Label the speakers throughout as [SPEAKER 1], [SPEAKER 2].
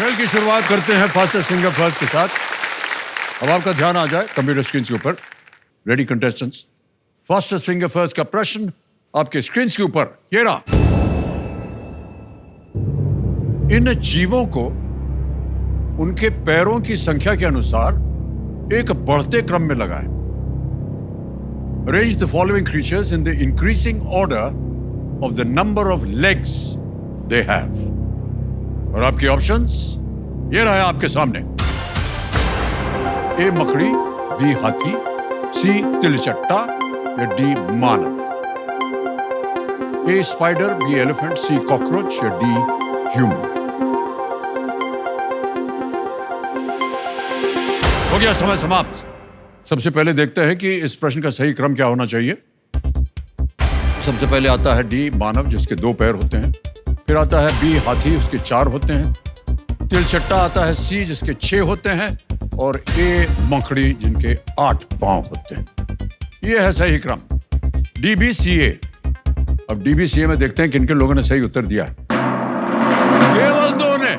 [SPEAKER 1] खेल की शुरुआत करते हैं फास्टेस्ट फिंगर फर्स्ट के साथ। अब आपका ध्यान आ जाए कंप्यूटर स्क्रीन के ऊपर। Ready contestants, fastest finger first का प्रश्न आपके स्क्रीन के ऊपर ये रहा। इन जीवों को उनके पैरों की संख्या के अनुसार एक बढ़ते क्रम में लगाएं। Arrange the following creatures in the increasing order of the number of legs they have. और आपके ऑप्शंस ये रहा है आपके सामने। ए मकड़ी, बी हाथी, सी तिलचट्टा या डी मानव। ए स्पाइडर, बी एलिफेंट, सी कॉकरोच या डी ह्यूमन। हो गया समय समाप्त। सबसे पहले देखते हैं कि इस प्रश्न का सही क्रम क्या होना चाहिए। सबसे पहले आता है डी मानव, जिसके 2 पैर होते हैं। फिर आता है बी हाथी, उसके 4 होते हैं। तिलचट्टा आता है सी, जिसके 6 होते हैं। और ए मकड़ी, जिनके 8 पांव होते हैं। यह है सही क्रम। DBCA। अब DBCA में देखते हैं किन किन लोगों ने सही उत्तर दिया है। केवल 2 ने,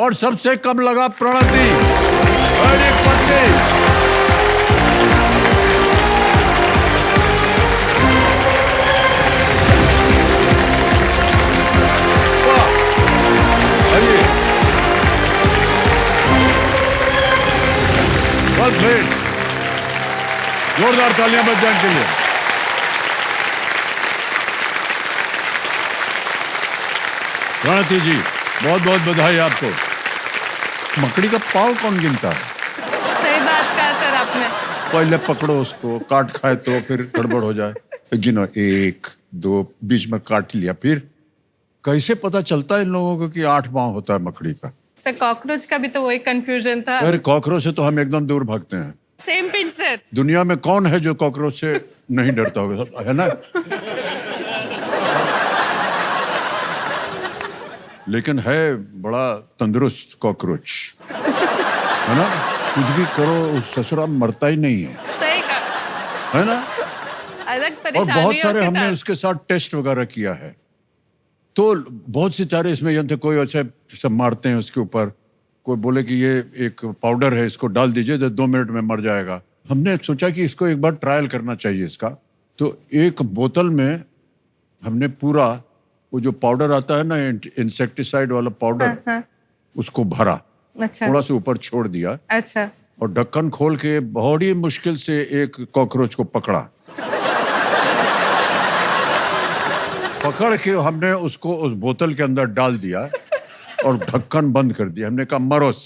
[SPEAKER 1] और सबसे कम लगा प्रणति। अरे पट्टी। Well played. जोरदार तालियां बज जाए इनके लिए। प्रणति जी, बहुत बहुत बधाई आपको। मकड़ी का पाँव कौन गिनता है?
[SPEAKER 2] सही बात कहा सर आपने।
[SPEAKER 1] पहले पकड़ो उसको, काट खाए तो फिर गड़बड़ हो जाए। गिनो, 1 2, बीच में काट लिया। फिर कैसे पता चलता है इन लोगों को कि 8 पाँव होता है मकड़ी का?
[SPEAKER 2] सर कॉकरोच का भी तो वही कंफ्यूजन था।
[SPEAKER 1] अरे कॉकरोच से तो हम एकदम दूर भागते हैं।
[SPEAKER 2] Same pinch sir.
[SPEAKER 1] दुनिया में कौन है जो कॉकरोच से नहीं डरता होगा, है ना? लेकिन है बड़ा तंदुरुस्त कॉकरोच, है ना? कुछ भी करो उस ससुरा मरता ही नहीं है।
[SPEAKER 2] सही कहा,
[SPEAKER 1] है ना?
[SPEAKER 2] अलग
[SPEAKER 1] और
[SPEAKER 2] परेशानी
[SPEAKER 1] बहुत
[SPEAKER 2] है
[SPEAKER 1] सारे
[SPEAKER 2] उसके
[SPEAKER 1] हमने
[SPEAKER 2] साथ।
[SPEAKER 1] उसके साथ टेस्ट वगैरह किया है। तो बहुत से चारे इसमें यंत्र, कोई ऐसे सब मारते हैं उसके ऊपर। कोई बोले कि ये एक पाउडर है, इसको डाल दीजिए तो 2 मिनट में मर जाएगा। हमने सोचा कि इसको एक बार ट्रायल करना चाहिए इसका। तो एक बोतल में हमने पूरा वो जो पाउडर आता है ना, इंसेक्टिसाइड वाला पाउडर, उसको भरा।
[SPEAKER 2] अच्छा।
[SPEAKER 1] थोड़ा सा ऊपर छोड़ दिया।
[SPEAKER 2] अच्छा।
[SPEAKER 1] और ढक्कन खोल के बड़ी मुश्किल से एक कॉकरोच को पकड़ा। पकड़ के हमने उसको उस बोतल के अंदर डाल दिया और ढक्कन बंद कर दिया। हमने कहा मरोस।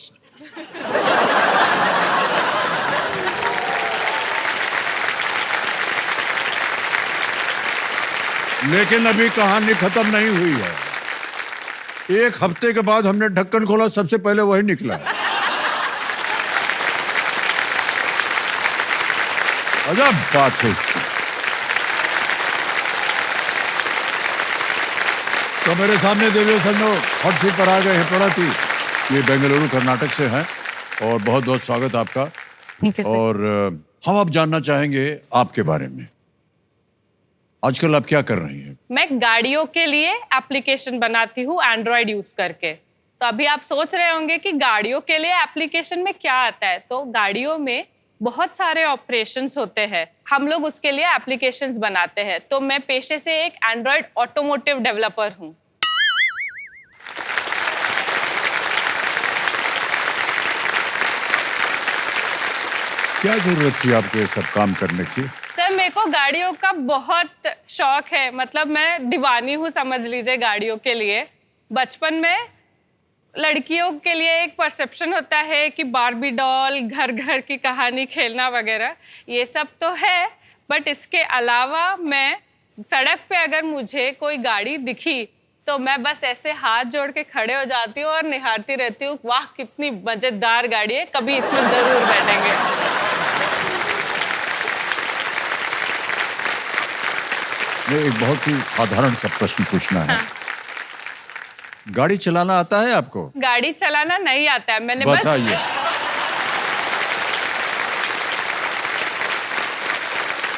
[SPEAKER 1] लेकिन अभी कहानी खत्म नहीं हुई है। 1 हफ्ते के बाद हमने ढक्कन खोला, सबसे पहले वही निकला। अजब बात है। तो मेरे सामने देवियों संजो हॉट सीट पर आ गए हैं प्रणति। ये बेंगलुरु कर्नाटक से हैं और बहुत बहुत स्वागत आपका। और हम अब जानना चाहेंगे आपके बारे में। आजकल आप क्या कर रही हैं?
[SPEAKER 2] मैं गाड़ियों के लिए एप्लीकेशन बनाती हूँ एंड्रॉइड यूज करके। तो अभी आप सोच रहे होंगे कि गाड़ियों के लिए एप्लीकेशन में क्या आता है। तो गाड़ियों में बहुत सारे ऑपरेशंस होते हैं, हम लोग उसके लिए एप्लीकेशंस बनाते हैं। तो मैं पेशे से एक एंड्रॉइड ऑटोमोटिव डेवलपर हूँ।
[SPEAKER 1] क्या जरूरत थी आपको ये सब काम करने की?
[SPEAKER 2] सर मेरे को गाड़ियों का बहुत शौक है, मतलब मैं दीवानी हूँ समझ लीजिए गाड़ियों के लिए। बचपन में लड़कियों के लिए एक परसेप्शन होता है कि बार्बी डॉल, घर घर की कहानी, खेलना वगैरह, ये सब तो है। बट इसके अलावा मैं सड़क पे अगर मुझे कोई गाड़ी दिखी तो मैं बस ऐसे हाथ जोड़ के खड़े हो जाती हूँ और निहारती रहती हूँ, वाह कितनी मजेदार गाड़ी है, कभी इसमें जरूर बैठेंगे।
[SPEAKER 1] मैं एक बहुत ही साधारण सा प्रश्न पूछना है।
[SPEAKER 2] हाँ।
[SPEAKER 1] गाड़ी चलाना आता है आपको?
[SPEAKER 2] गाड़ी चलाना नहीं आता है, मैंने
[SPEAKER 1] बताइए।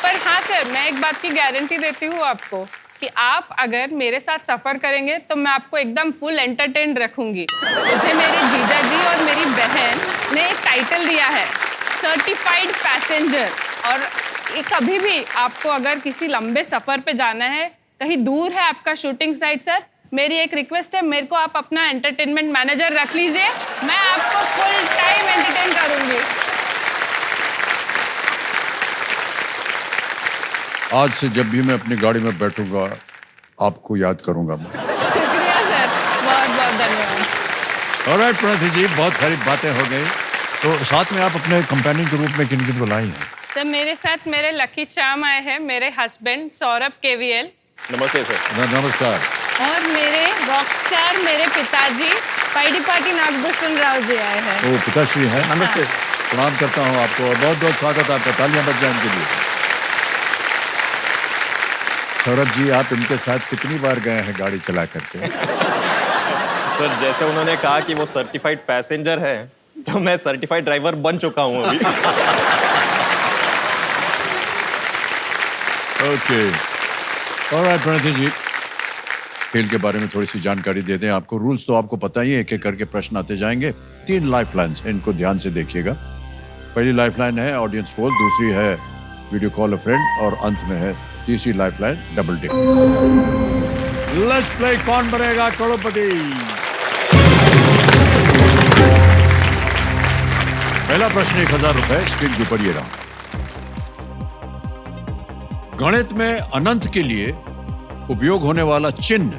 [SPEAKER 2] पर हाँ सर, मैं एक बात की गारंटी देती हूँ आपको कि आप अगर मेरे साथ सफर करेंगे तो मैं आपको एकदम फुल एंटरटेन रखूंगी। मुझे मेरे जीजा बहन ने एक टाइटल दिया है सर्टिफाइड पैसेंजर। और ये कभी भी आपको अगर किसी लंबे सफर पे जाना है, कहीं दूर है आपका शूटिंग साइट, सर मेरी एक रिक्वेस्ट है, मेरे को आप अपना एंटरटेनमेंट मैनेजर रख लीजिए, मैं आपको फुल टाइम एंटरटेन करूंगी।
[SPEAKER 1] आज से जब भी मैं अपनी गाड़ी में बैठूंगा आपको याद करूंगा मैं।
[SPEAKER 2] शुक्रिया सर, बहुत बहुत धन्यवाद।
[SPEAKER 1] ऑलराइट प्रणति जी, बहुत सारी बातें हो गई, तो साथ में आप अपने कंपेनियन के रूप में किन किन बुलाई हैं?
[SPEAKER 2] सर मेरे साथ मेरे लकी चाम आए हैं, मेरे हस्बैंड सौरभ केवीएल।
[SPEAKER 3] नमस्ते सर।
[SPEAKER 1] नमस्कार।
[SPEAKER 2] और मेरे रॉकस्टार मेरे पिताजी पाइडीपाटी नागभूषण राव जी आए हैं।
[SPEAKER 1] वो पिताश्री हैं।
[SPEAKER 3] नमस्ते।
[SPEAKER 1] प्रणाम करता हूँ आपको और बहुत बहुत स्वागत आपका, तालियां बज जाए इनके लिए। सौरभ जी, आप इनके साथ कितनी बार गए हैं गाड़ी चला करके?
[SPEAKER 3] सर जैसे उन्होंने कहा कि वो सर्टिफाइड पैसेंजर है, तो मैं सर्टिफाइड ड्राइवर बन चुका हूँ अभी।
[SPEAKER 1] ओके, ऑलराइट प्रणति जी, खेल के बारे में थोड़ी सी जानकारी दे दें आपको। रूल्स तो आपको पता ही है, एक एक करके प्रश्न आते जाएंगे। 3 लाइफ लाइन्स हैं, इनको ध्यान से देखिएगा। पहली लाइफ लाइन है ऑडियंस पोल, दूसरी है वीडियो कॉल अ फ्रेंड और अंत में है तीसरी life line double dip. Let's play Kaun Banega करोड़पति। पहला प्रश्न 1000 रुपए, स्क्रीन के ऊपर ये रहा। गणित में अनंत के लिए उपयोग होने वाला चिन्ह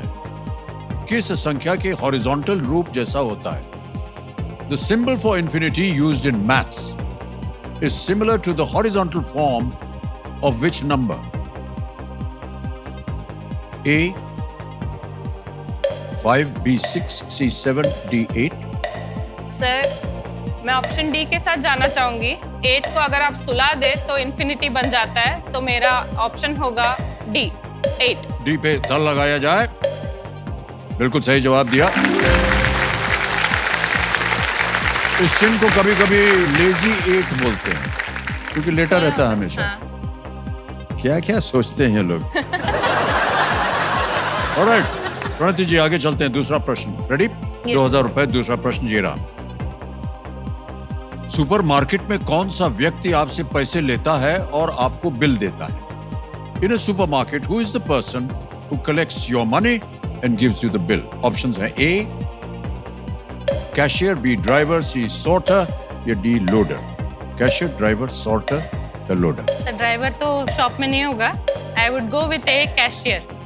[SPEAKER 1] किस संख्या के हॉरिजॉन्टल रूप जैसा होता है? The symbol for infinity used in maths is similar to the horizontal form of which number? A 5, B 6, C 7, D 8।
[SPEAKER 2] Sir मैं ऑप्शन डी के साथ जाना चाहूंगी। 8 को अगर आप सुला दे तो इन्फिनिटी बन जाता है, तो मेरा ऑप्शन होगा डी 8।
[SPEAKER 1] डी पे तल लगाया जाए। बिल्कुल सही जवाब दिया। इस चिन्ह को कभी कभी लेजी 8 बोलते हैं क्योंकि लेटा रहता है हमेशा। क्या क्या सोचते हैं ये लोग। ऑलराइट प्रणति जी, आगे चलते हैं। दूसरा प्रश्न रेडी? 2000 रुपए। दूसरा प्रश्न ये रहा। सुपरमार्केट में कौन सा व्यक्ति आपसे पैसे लेता है और आपको बिल देता है? In a supermarket who is the person who collects your money and gives you the bill? Options हैं A cashier, B driver, C sorter या D loader. Cashier, driver, sorter या लोडर?
[SPEAKER 2] सर ड्राइवर तो shop में नहीं होगा, I would go with a cashier.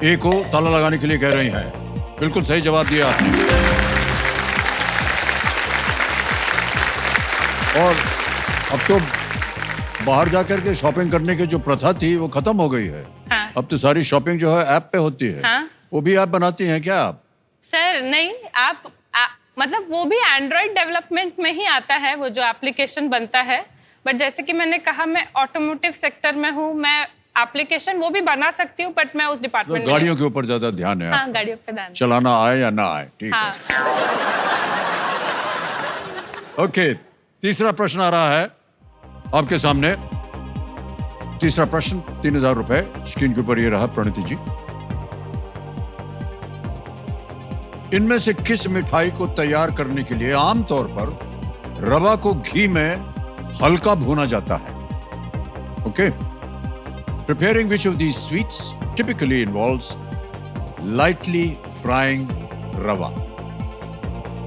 [SPEAKER 1] A को ताला लगाने के लिए कह रही हैं। बिल्कुल सही जवाब दिया आपने। और अब तो बाहर जाकर के शॉपिंग करने की जो प्रथा थी वो खत्म हो गई है।
[SPEAKER 2] हाँ।
[SPEAKER 1] अब तो सारी शॉपिंग जो है ऐप पे होती है।
[SPEAKER 2] हाँ।
[SPEAKER 1] वो भी ऐप बनाती हैं क्या आप?
[SPEAKER 2] सर नहीं, मतलब वो भी एंड्रॉइड डेवलपमेंट में ही आता है, वो जो एप्लीकेशन बनता है। बट जैसे कि मैंने कहा, मैं ऑटोमोटिव सेक्टर में हूँ, मैं एप्लीकेशन वो भी बना सकती हूँ, बट मैं उस डिपार्टमेंट में
[SPEAKER 1] गाड़ियों के ऊपर ज्यादा ध्यान है।
[SPEAKER 2] हाँ, गाड़ियों पे ध्यान।
[SPEAKER 1] चलाना आए या ना आए, ठीक
[SPEAKER 2] हाँ।
[SPEAKER 1] है। ओके, तीसरा प्रश्न आ रहा है आपके सामने। तीसरा प्रश्न 3000 रुपए, स्क्रीन के ऊपर ये रहा प्रणति जी। इनमें से किस मिठाई को तैयार करने के लिए आमतौर पर रवा को घी में हल्का भूना जाता है? Okay, preparing which of these sweets typically involves lightly frying rava?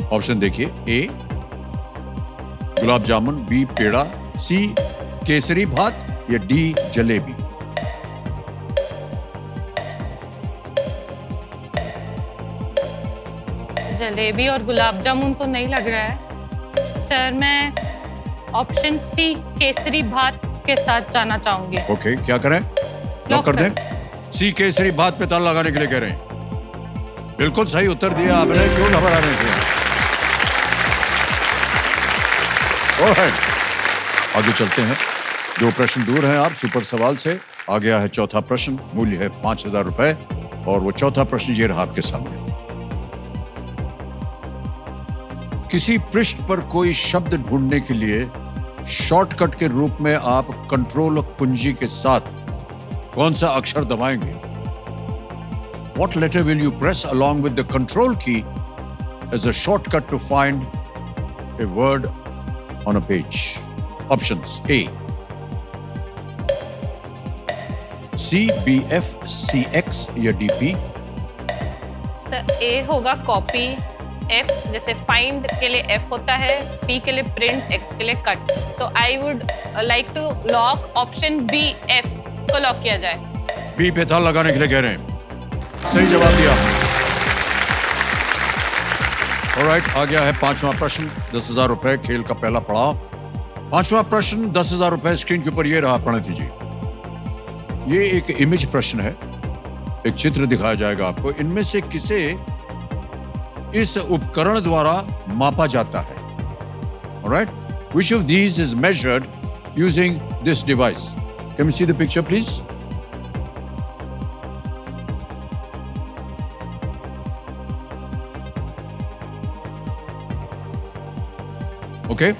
[SPEAKER 1] Option देखिए, ए गुलाब जामुन, बी पेड़ा, सी केसरी भात या डी जलेबी?
[SPEAKER 2] जलेबी और गुलाब जामुन तो नहीं लग रहा है सर। मैं ऑप्शन सी केसरी भात के साथ जाना चाहूंगी।
[SPEAKER 1] ओके, क्या करें? लॉक कर दें? सी केसरी भात पे ताला लगाने के लिए कह रहे हैं। बिल्कुल सही उत्तर दिया आपने, क्यों घबरा रहे थे? ऑलराइट, आगे चलते हैं। 2 प्रश्न दूर हैं आप सुपर सवाल से। आ गया है चौथा प्रश्न, मूल्य है 5000 रुपए और वो चौथा प्रश्न ये रहा आपके सामने। किसी पृष्ठ पर कोई शब्द ढूंढने के लिए शॉर्टकट के रूप में आप कंट्रोल कुंजी के साथ कौन सा अक्षर दबाएंगे? What letter will you press along with the control key as a shortcut to find a word on a page. Options: A, C, B, F, C, X या D, P.
[SPEAKER 2] सर ए होगा copy, F जैसे find के लिए F होता है, P के लिए print, X के लिए cut. So I would like to lock option B F को लॉक किया जाए.
[SPEAKER 1] बी पे ताल लगाने के लिए कह रहे हैं. सही जवाब दिया. ऑलराइट, आ गया है पांचवा प्रश्न. 10,000 रुपए खेल का पहला पड़ाव. पांचवा प्रश्न 10,000 रुपए. स्क्रीन के ऊपर ये रहा प्रणति जी. ये एक इमेज प्रश्न है. एक चित्र दिखाया जाएगा आपको. इनमें से किसे इस उपकरण द्वारा मापा जाता है? Alright, which of these is measured using this device? Can we see the picture please? Okay,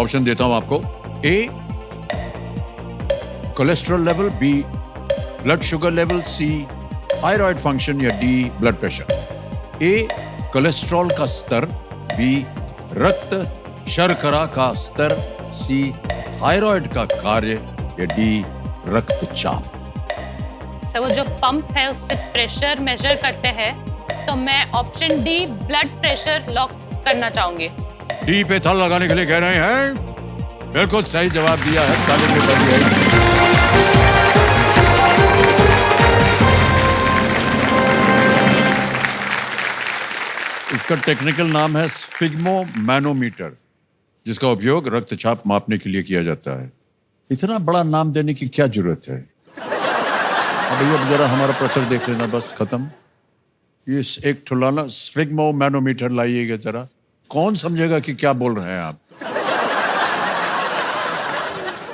[SPEAKER 1] option देता हूं आपको. A, cholesterol level, B, blood sugar level, C, thyroid function या D, blood pressure. A, cholesterol का स्तर, B, रक्त शर्करा का स्तर, सी, थायराइड का कार्य या डी, रक्तचाप.
[SPEAKER 2] सर वो जो पंप है उससे प्रेशर मेजर करते हैं, तो मैं option D blood pressure lock करना चाहूंगी.
[SPEAKER 1] डी पे थल लगाने के लिए कह रहे हैं. बिल्कुल सही जवाब दिया है. ताली में बजी है. इसका टेक्निकल नाम है स्फिग्मोमैनोमीटर, जिसका उपयोग रक्तचाप मापने के लिए किया जाता है. इतना बड़ा नाम देने की क्या जरूरत है? अब भैया जरा हमारा प्रेशर देख लेना, बस खत्म. ये एक ठुलाना स्फिग्मोमैनोमीटर लाइएगा जरा. कौन समझेगा कि क्या बोल रहे हैं आप?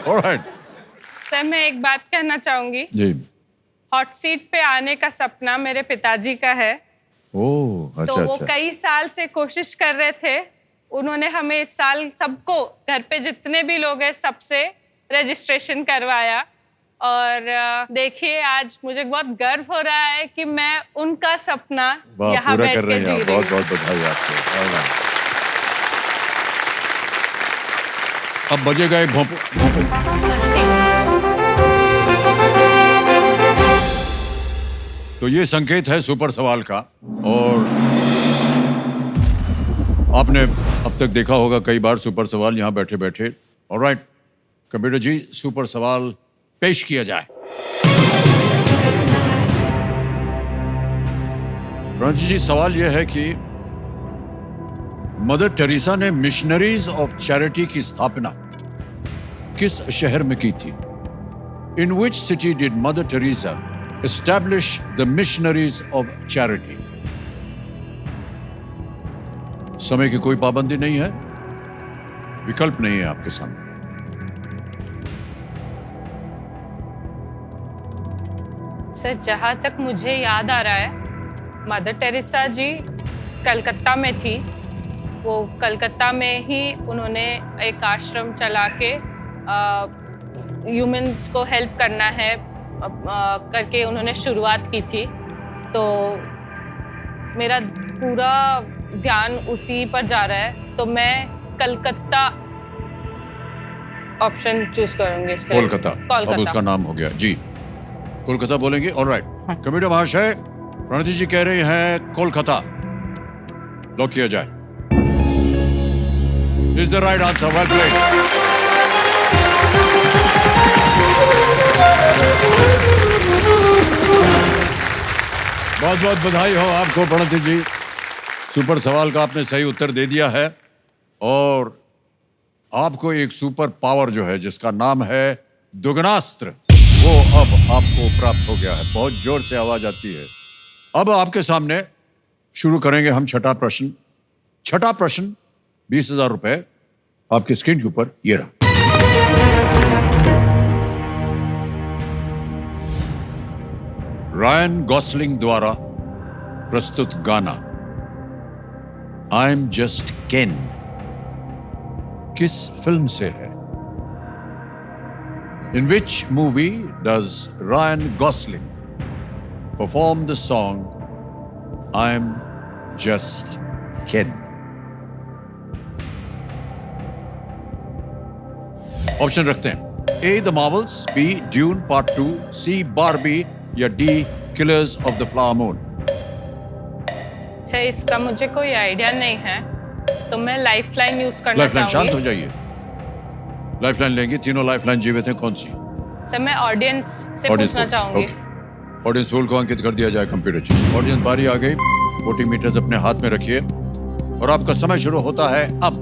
[SPEAKER 1] ऑलराइट.
[SPEAKER 2] सर मैं एक बात कहना चाहूंगी.
[SPEAKER 1] जी.
[SPEAKER 2] हॉट सीट पे आने का सपना मेरे पिताजी का है.
[SPEAKER 1] ओह, अच्छा
[SPEAKER 2] तो वो
[SPEAKER 1] अच्छा.
[SPEAKER 2] कई साल से कोशिश कर रहे थे. उन्होंने हमें इस साल सबको, घर पे जितने भी लोग हैं सबसे रजिस्ट्रेशन करवाया. और देखिए आज मुझे बहुत गर्व हो रहा है कि मैं उनका सपना यहाँ
[SPEAKER 1] पूरा
[SPEAKER 2] बैठ
[SPEAKER 1] कर
[SPEAKER 2] के
[SPEAKER 1] रहे
[SPEAKER 2] जी
[SPEAKER 1] हैं.
[SPEAKER 2] रही
[SPEAKER 1] बहुत
[SPEAKER 2] हूँ.
[SPEAKER 1] बहुत बधाई आपको. अब बजेगा एक भोंपू. तो ये संकेत है सुपर सवाल का. और आपने अब तक देखा होगा कई बार सुपर सवाल यहां बैठे बैठे. ऑलराइट, कंप्यूटर जी सुपर सवाल पेश किया जाए. रणजी जी, सवाल यह है कि मदर टेरेसा ने मिशनरीज ऑफ चैरिटी की स्थापना किस शहर में की थी? In which city did Mother Teresa establish the missionaries of charity? समय की कोई पाबंदी नहीं है, विकल्प नहीं है आपके सामने.
[SPEAKER 2] सर जहाँ तक मुझे याद आ रहा है, मदर टेरेसा जी कलकत्ता में थी. वो कलकत्ता में ही उन्होंने एक आश्रम चला के ह्यूमंस को हेल्प करना है करके उन्होंने शुरुआत की थी. तो मेरा पूरा ध्यान उसी पर जा रहा है, तो मैं कलकत्ता ऑप्शन चूज करूंगी. इसके
[SPEAKER 1] कोलकाता. अब उसका नाम हो गया जी. कोलकाता बोलेंगे. ऑलराइट, कंप्यूटर महाशय, प्रणति जी कह रहे हैं कोलकाता. लॉक किया जाए. Is the right answer. Well played. बहुत बहुत बधाई हो आपको प्रणति जी. सुपर सवाल का आपने सही उत्तर दे दिया है और आपको एक सुपर पावर जो है जिसका नाम है दुगनास्त्र, वो अब आपको प्राप्त हो गया है. बहुत जोर से आवाज आती है. अब आपके सामने शुरू करेंगे हम छठा प्रश्न. छठा प्रश्न 20,000 रुपए आपके स्क्रीन के ऊपर ये रहा. रायन गॉसलिंग द्वारा प्रस्तुत गाना आई एम जस्ट केन किस फिल्म से है? In which movie does Ryan Gosling perform the song I'm Just Ken? Option रखते हैं A the Marvels, B Dune part 2, C Barbie या D killers of the flower moon.
[SPEAKER 2] अच्छा, इसका मुझे कोई आइडिया नहीं है, तो मैं लाइफलाइन यूज करना
[SPEAKER 1] लाइफलाइन, शांत हो
[SPEAKER 2] चाहूंगी।
[SPEAKER 1] जाइए। लाइफलाइन लेंगे, तीनों लाइफलाइन जीवित हैं, कौन सी?
[SPEAKER 2] सर मैं ऑडियंस से पूछना चाहूंगी।
[SPEAKER 1] ऑडियंस पोल को अंकित कर दिया जाए कंप्यूटर जी। ऑडियंस बारी आ गई, वोटिंग मीटर्स अपने हाथ में रखिए और आपका समय शुरू होता है अब।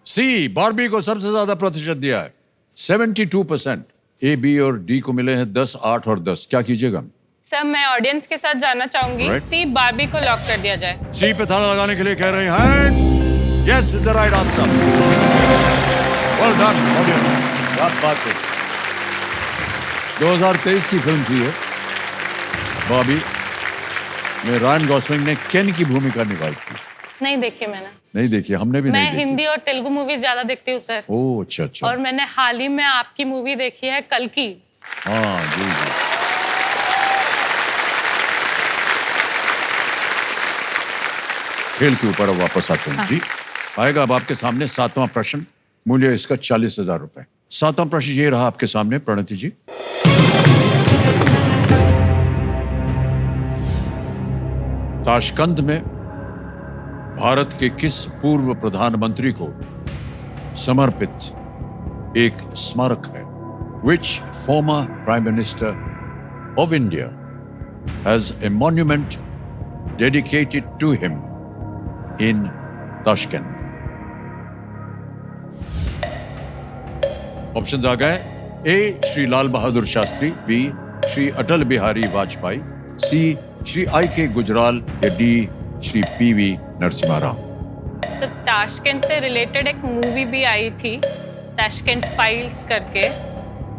[SPEAKER 1] सी बारबी को सबसे ज्यादा प्रतिशत दिया है, 72%। ए, बी और डी को मिले हैं 10, 8 और 10। क्या कीजिएगा?
[SPEAKER 2] सर मैं ऑडियंस के साथ जाना चाहूंगी।
[SPEAKER 1] Right.
[SPEAKER 2] सी बारबी को लॉक कर दिया जाए।
[SPEAKER 1] सी पे ताला लगाने के लिए कह रहे हैं yes is the right answer. Well done audience, क्या बात है। 2023 की फिल्म थी ये बॉबी में रायन गॉसलिंग ने केन की भूमिका निभाई थी।
[SPEAKER 2] नहीं देखी मैंने।
[SPEAKER 1] नहीं देखी, हमने भी
[SPEAKER 2] मैं
[SPEAKER 1] नहीं देखी।
[SPEAKER 2] हिंदी और तेलुगु मूवीज ज्यादा देखती हूँ सर।
[SPEAKER 1] ओह अच्छा अच्छा।
[SPEAKER 2] और मैंने हाल ही में आपकी मूवी देखी है कल की।
[SPEAKER 1] हाँ जी जी। खेल के ऊपर अब वापस आते हैं जी। आएगा अब आपके सामने 7वां प्रश्न, मूल्य इसका 40,000 रुपए। 7वां प्रश्न ये रहा आपके सामने प्रणति जी। ताशकंद में भारत के किस पूर्व प्रधानमंत्री को समर्पित एक स्मारक है? Which former Prime Minister of India has a monument dedicated to him in Tashkent? Options आ गए। A Shri Lal Bahadur Shastri, B Shri Atal Bihari Vajpayee, C Shri I K Gujral या D Shri P V Narasimha Rao.
[SPEAKER 2] Sir Tashkent से रिलेटेड एक मूवी भी आई थी, ताशकंद फाइल्स करके,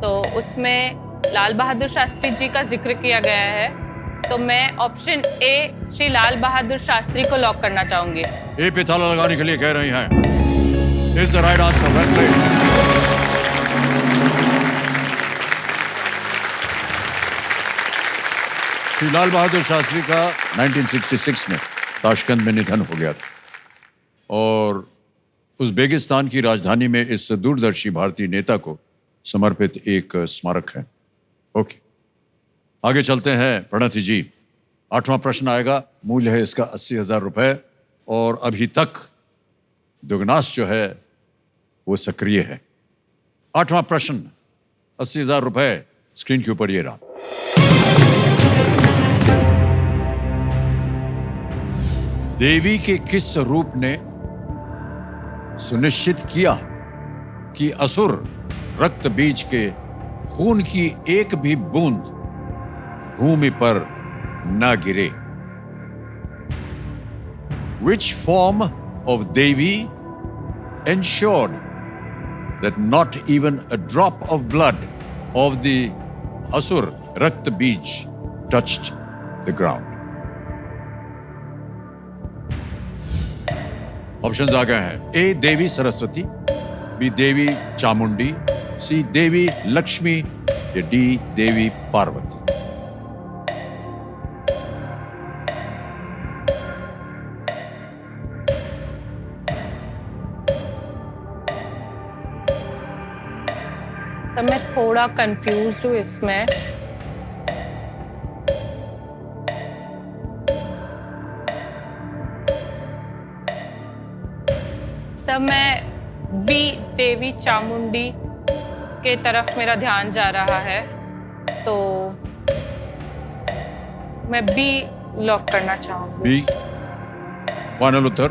[SPEAKER 2] तो उसमें लाल बहादुर शास्त्री जी का जिक्र किया गया है, तो मैं ऑप्शन ए श्री लाल बहादुर शास्त्री को लॉक करना चाहूंगी।
[SPEAKER 1] ए पे ताला लगाने के लिए कह रही हैं is the right answer. Well played. Shri Lal Bahadur Shastri का 1966 में ताशकंद में निधन हो गया था और उज़्बेकिस्तान की राजधानी में इस दूरदर्शी भारतीय नेता को समर्पित एक स्मारक है। ओके, आगे चलते हैं प्रणति जी। 8वां प्रश्न आएगा, मूल्य है इसका 80,000 रुपए और अभी तक दुगनास जो है वो सक्रिय है। 8वां प्रश्न 80,000 रुपए स्क्रीन के ऊपर ये रहा। देवी के किस रूप ने सुनिश्चित किया कि असुर रक्त बीज के खून की एक भी बूंद भूमि पर न गिरे? Which form of Devi ensured that not even a drop of blood of the asur rakt bij touched the ground? Options आ गए हैं। A Devi Saraswati, B Devi Chamundi, C Devi Lakshmi या डी देवी पार्वती।
[SPEAKER 2] सर मैं थोड़ा कंफ्यूज्ड हूँ इसमें। सर मैं बी देवी चामुंडी के तरफ मेरा ध्यान जा रहा है, तो मैं बी लॉक करना चाहूंगी।
[SPEAKER 1] बी फाइनल उत्तर।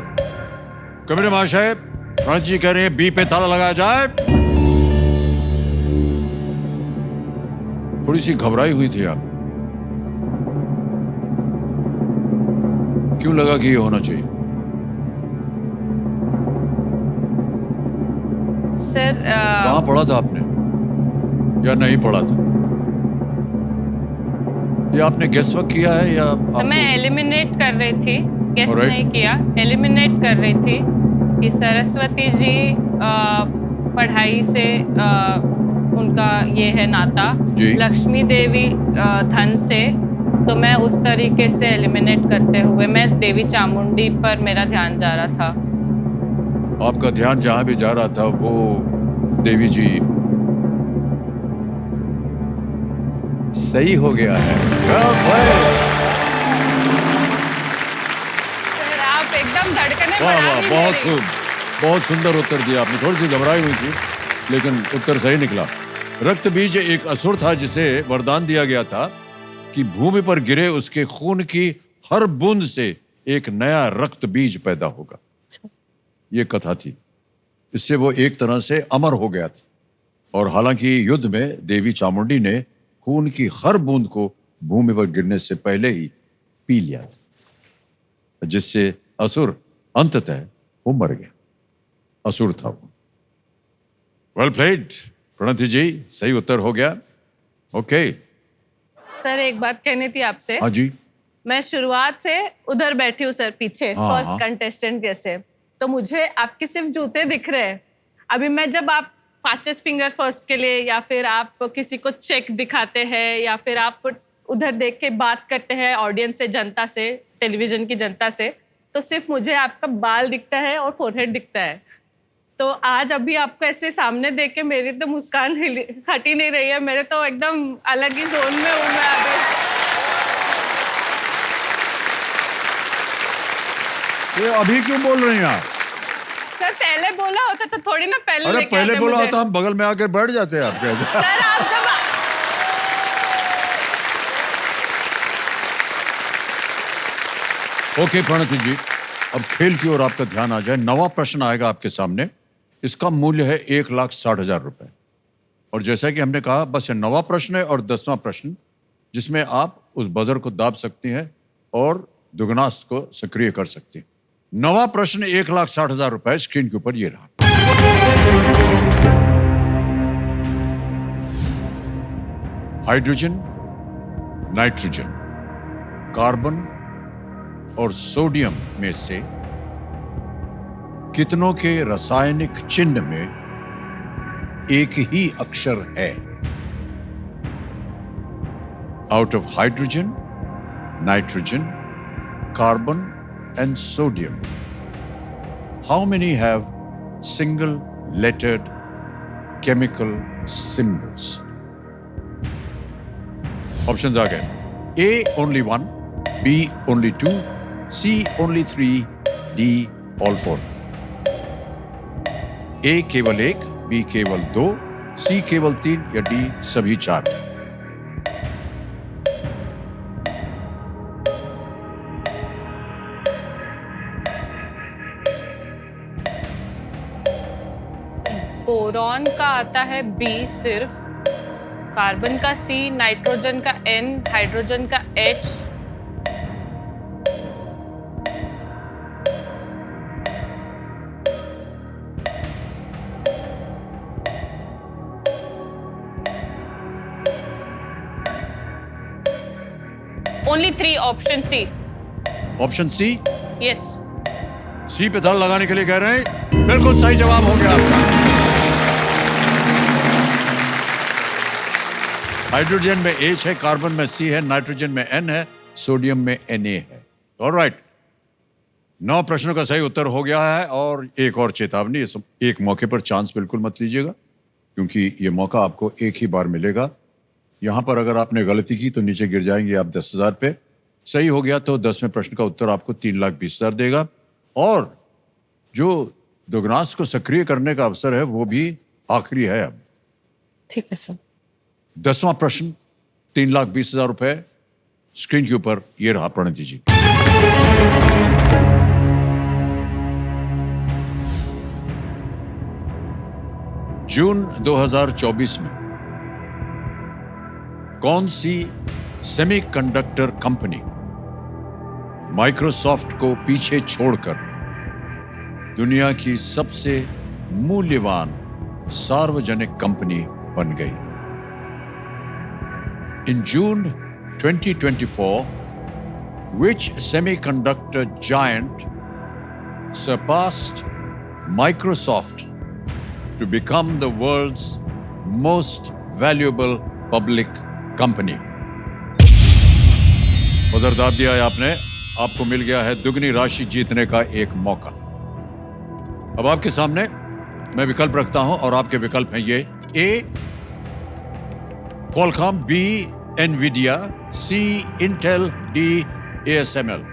[SPEAKER 1] कमिश्नर महाशय, प्रणत जी कह रहे हैं बी पे ताला लगाया जाए। थोड़ी सी घबराई हुई थी आप, क्यों लगा कि ये होना चाहिए?
[SPEAKER 2] सर
[SPEAKER 1] कहाँ पढ़ा था आपने या नहीं पढ़ा था? ये आपने गेस वर्क किया है या
[SPEAKER 2] सर मैं एलिमिनेट कर रही थी, गेस
[SPEAKER 1] Alright.
[SPEAKER 2] नहीं किया, एलिमिनेट कर रही थी कि सरस्वती जी पढ़ाई से उनका ये है नाता,
[SPEAKER 1] जी।
[SPEAKER 2] लक्ष्मी देवी धन से, तो मैं उस तरीके से एलिमिनेट करते हुए मैं देवी चामुंडी पर मेरा ध्यान जा रहा था।
[SPEAKER 1] आपका ध्यान जहां भी जा रहा था वो देवी जी सही हो गया है। Well played!
[SPEAKER 2] सर आप एकदम धड़कने
[SPEAKER 1] वाह
[SPEAKER 2] बढ़ा
[SPEAKER 1] वाह,
[SPEAKER 2] ही
[SPEAKER 1] बहुत
[SPEAKER 2] मेरी।
[SPEAKER 1] बहुत सुंदर उत्तर दिया आपने। थोड़ी सी घबराई हुई थी लेकिन उत्तर सही निकला। रक्त बीज एक असुर था जिसे वरदान दिया गया था कि भूमि पर गिरे उसके खून की हर बूंद से एक नया रक्त बीज पैदा होगा। ये कथा थी। इससे वो एक तरह से अमर हो गया था। और हालांकि युद्ध में देवी चामुंडी ने खून की हर बूंद को भूमि पर गिरने से पहले ही पी लिया था, जिससे असुर अंततः वो मर गया। असुर था वो। वेल प्लेड प्रणति जी, सही उत्तर हो गया। ओके।
[SPEAKER 2] सर एक बात कहनी थी आपसे।
[SPEAKER 1] हाँ जी।
[SPEAKER 2] मैं शुरुआत से उधर बैठी हूँ सर, पीछे
[SPEAKER 1] हाँ,
[SPEAKER 2] फर्स्ट
[SPEAKER 1] हाँ।
[SPEAKER 2] कंटेस्टेंट जैसे, तो मुझे आपके सिर्फ जूते दिख रहे हैं। अभी मैं जब आप फास्टेस्ट फिंगर फर्स्ट के लिए या फिर आप किसी को चेक दिखाते हैं या फिर आप उधर देख के बात करते हैं ऑडियंस से, जनता से, टेलीविजन की जनता से, तो सिर्फ मुझे आपका बाल दिखता है और फोरहेड दिखता है। तो आज अभी आपको ऐसे सामने देख के मेरी तो मुस्कान हट ही नहीं रही है। मेरे तो एकदम अलग ही जोन में हूँ मैं अभी।
[SPEAKER 1] ये अभी क्यों बोल रही हैं आप?
[SPEAKER 2] सर पहले बोला होता तो थोड़ी ना पहले
[SPEAKER 1] अरे
[SPEAKER 2] लेके
[SPEAKER 1] पहले
[SPEAKER 2] आते
[SPEAKER 1] बोला
[SPEAKER 2] मुझे।
[SPEAKER 1] होता हम बगल में आकर बैठ जाते हैं आपके।
[SPEAKER 2] सर आप जब
[SPEAKER 1] ओके प्रणति जी, अब खेल की ओर आपका ध्यान आ जाए। नवा प्रश्न आएगा आपके सामने। इसका मूल्य है 1,60,000 रुपए। और जैसा कि हमने कहा, बस ये नवा प्रश्न है और 10वां प्रश्न, जिसमें आप उस बजर को दाब सकती हैं और दुगनास्त को सक्रिय कर सकती हैं। नवा प्रश्न 1,60,000 रुपए स्क्रीन के ऊपर ये रहा। हाइड्रोजन, नाइट्रोजन, कार्बन और सोडियम में से कितनों के रासायनिक चिन्ह में एक ही अक्षर है? Out of hydrogen, nitrogen, carbon and sodium, how many have single lettered chemical symbols? Options आ गए। A only 1, B only 2, C only 3, D all 4। A केवल 1, बी केवल 2, सी केवल 3 या डी सभी 4।
[SPEAKER 2] बोरॉन का आता है बी सिर्फ, कार्बन का सी, नाइट्रोजन का एन, हाइड्रोजन का H, only 3, option C.
[SPEAKER 1] Option C,
[SPEAKER 2] yes.
[SPEAKER 1] C पे धड़ लगाने के लिए कह रहे हैं। बिल्कुल सही जवाब हो गया आपका। हाइड्रोजन में H है, कार्बन में C है, नाइट्रोजन में N है, सोडियम में Na है। ऑलराइट, 9 प्रश्नों का सही उत्तर हो गया है। और एक और चेतावनी, इस एक मौके पर चांस बिल्कुल मत लीजिएगा, क्योंकि ये मौका आपको एक ही बार मिलेगा। यहां पर अगर आपने गलती की तो नीचे गिर जाएंगे आप 10,000 पे। सही हो गया तो 10वें प्रश्न का उत्तर आपको 3,20,000 देगा। और जो दुगनास को सक्रिय करने का अवसर है वो भी आखिरी है अब।
[SPEAKER 2] ठीक है सर।
[SPEAKER 1] 10वां प्रश्न 3,20,000 रुपए स्क्रीन के ऊपर ये रहा प्रणति जी। जून 2024 में कौन सी सेमीकंडक्टर कंपनी माइक्रोसॉफ्ट को पीछे छोड़कर दुनिया की सबसे मूल्यवान सार्वजनिक कंपनी बन गई? In June 2024, which semiconductor giant surpassed Microsoft to become the world's most valuable public company. उधर दाब दिया है आपने, आपको मिल गया है दुगनी राशि जीतने का एक मौका। अब आपके सामने मैं विकल्प रखता हूं और आपके विकल्प हैं ये: ए क्वालकॉम, बी एनवीडिया, सी इंटेल, डी एएसएमएल।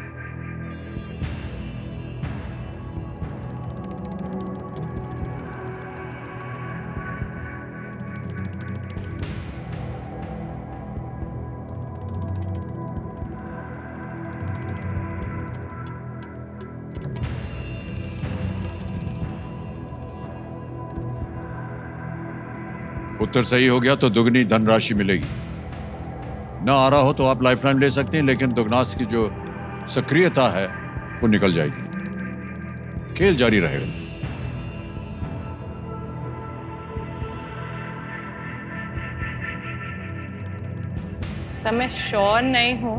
[SPEAKER 1] उत्तर सही हो गया तो दुगनी धनराशि मिलेगी। ना आ रहा हो तो आप लाइफलाइन ले सकते हैं, लेकिन दुगनास की जो सक्रियता है वो निकल जाएगी। खेल जारी रहेगा।
[SPEAKER 2] सर मैं श्योर नहीं हूँ,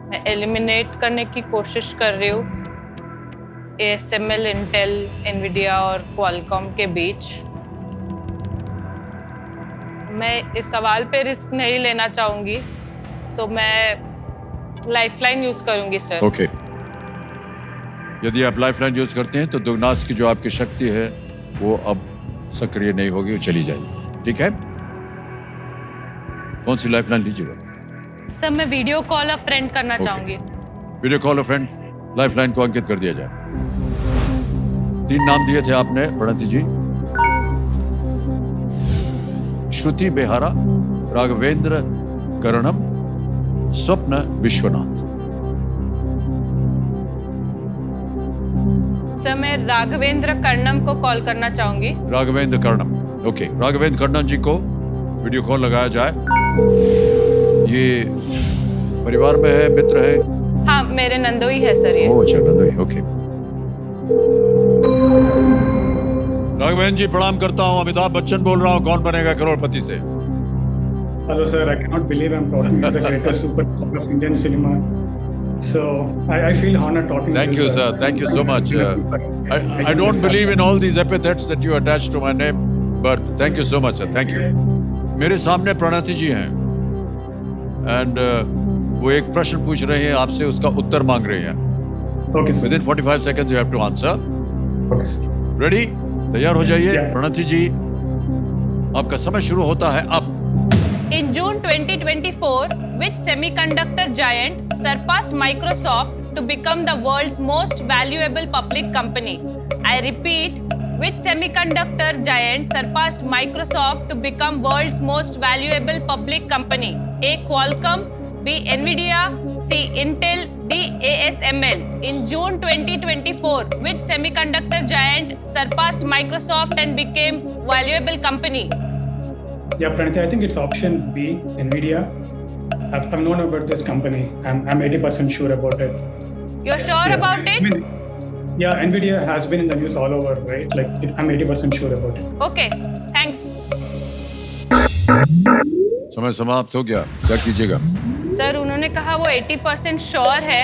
[SPEAKER 2] मैं एलिमिनेट करने की कोशिश कर रही हूँ एएसएमएल, इंटेल, एनवीडिया और क्वालकॉम के बीच। मैं इस सवाल पे रिस्क नहीं लेना चाहूंगी, तो मैं लाइफलाइन यूज करूंगी सर।
[SPEAKER 1] ओके। यदि आप लाइफलाइन यूज करते हैं तो दुगनास की जो आपकी शक्ति है वो अब सक्रिय नहीं होगी, वो चली जाएगी। ठीक है, कौन सी लाइफलाइन लीजिएगा?
[SPEAKER 2] सर मैं वीडियो कॉल अ फ्रेंड करना चाहूंगी।
[SPEAKER 1] Video call a friend lifeline को अंकित कर दिया जाए। 3 नाम दिए थे आपने प्रणति जी: श्रुति बेहारा, राघवेंद्र कर्णम, स्वप्न विश्वनाथ।
[SPEAKER 2] सर मैं राघवेंद्र कर्णम को कॉल करना चाहूंगी।
[SPEAKER 1] राघवेंद्र कर्णम, ओके। राघवेंद्र कर्णम जी को वीडियो कॉल लगाया जाए। ये परिवार में है, मित्र है?
[SPEAKER 2] हाँ, मेरे नंदोई है सर ये।
[SPEAKER 1] ओह अच्छा, नंदोई, ओके। राघवेंद्र जी प्रणाम करता हूँ, अमिताभ बच्चन बोल रहा हूँ, कौन बनेगा करोड़पति से।
[SPEAKER 4] Hello sir, I cannot believe I'm talking to the greatest superstar of Indian cinema. So I feel honored talking
[SPEAKER 1] Thank
[SPEAKER 4] to
[SPEAKER 1] you, sir. Thank you so much. I don't believe in all these epithets that you attach to my name, but thank you so much, sir. Thank you. मेरे सामने प्रणति जी हैं, and वो एक प्रश्न पूछ रहे हैं आपसे, उसका उत्तर मांग रहे हैं।
[SPEAKER 4] Okay sir.
[SPEAKER 1] Within 45 seconds you have to answer.
[SPEAKER 4] Okay sir.
[SPEAKER 1] Ready? तैयार हो जाइए।
[SPEAKER 4] Yeah.
[SPEAKER 1] प्रणति जी, आपका समय शुरू होता है अब।
[SPEAKER 2] In June 2024, which semiconductor giant surpassed Microsoft to become the world's most valuable public company? I repeat, which semiconductor giant surpassed Microsoft to become world's most valuable public company? A. Qualcomm, B. Nvidia, C. Intel, D. ASML. In June 2024, which semiconductor giant surpassed Microsoft and became valuable company?
[SPEAKER 4] Yeah, Pranati, I think it's option B, Nvidia. I've known about this company. I'm 80% sure about it.
[SPEAKER 2] You're sure about
[SPEAKER 4] I
[SPEAKER 2] it?
[SPEAKER 4] mean, yeah, Nvidia has been in the news all over, right? I'm 80% sure about it.
[SPEAKER 2] Okay, thanks.
[SPEAKER 1] समय समाप्त हो गया, क्या कीजिएगा?
[SPEAKER 2] Sir उन्होंने कहा वो 80% sure है,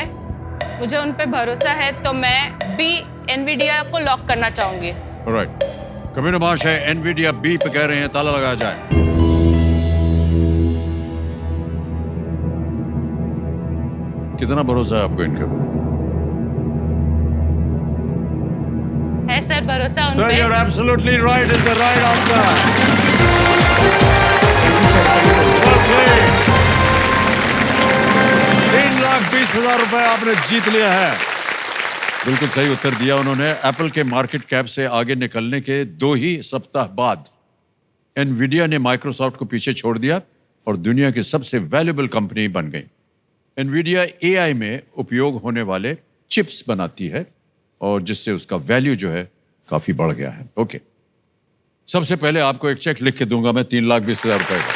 [SPEAKER 2] मुझे उन पे भरोसा है, तो मैं बी एनवीडिया को लॉक करना चाहूंगी।
[SPEAKER 1] Alright. कबीर महाशय एनवीडिया बी पे कह रहे हैं, ताला लगाया जाए। कितना भरोसा है आपको इनके ऊपर?
[SPEAKER 2] है सर भरोसा उन
[SPEAKER 1] Sir,
[SPEAKER 2] पे?
[SPEAKER 1] you're absolutely right. Is the right answer. Okay. 3,20,000 रुपए आपने जीत लिया है। बिल्कुल सही उत्तर दिया उन्होंने। एप्पल के मार्केट कैप से आगे निकलने के 2 ही सप्ताह बाद एनवीडिया ने माइक्रोसॉफ्ट को पीछे छोड़ दिया और दुनिया की सबसे वैल्यूएबल कंपनी बन गई। एनवीडिया एआई में उपयोग होने वाले चिप्स बनाती है और जिससे उसका वैल्यू जो है काफी बढ़ गया है। ओके, सबसे पहले आपको एक चेक लिख के दूंगा मैं 3,20,000 रुपए का।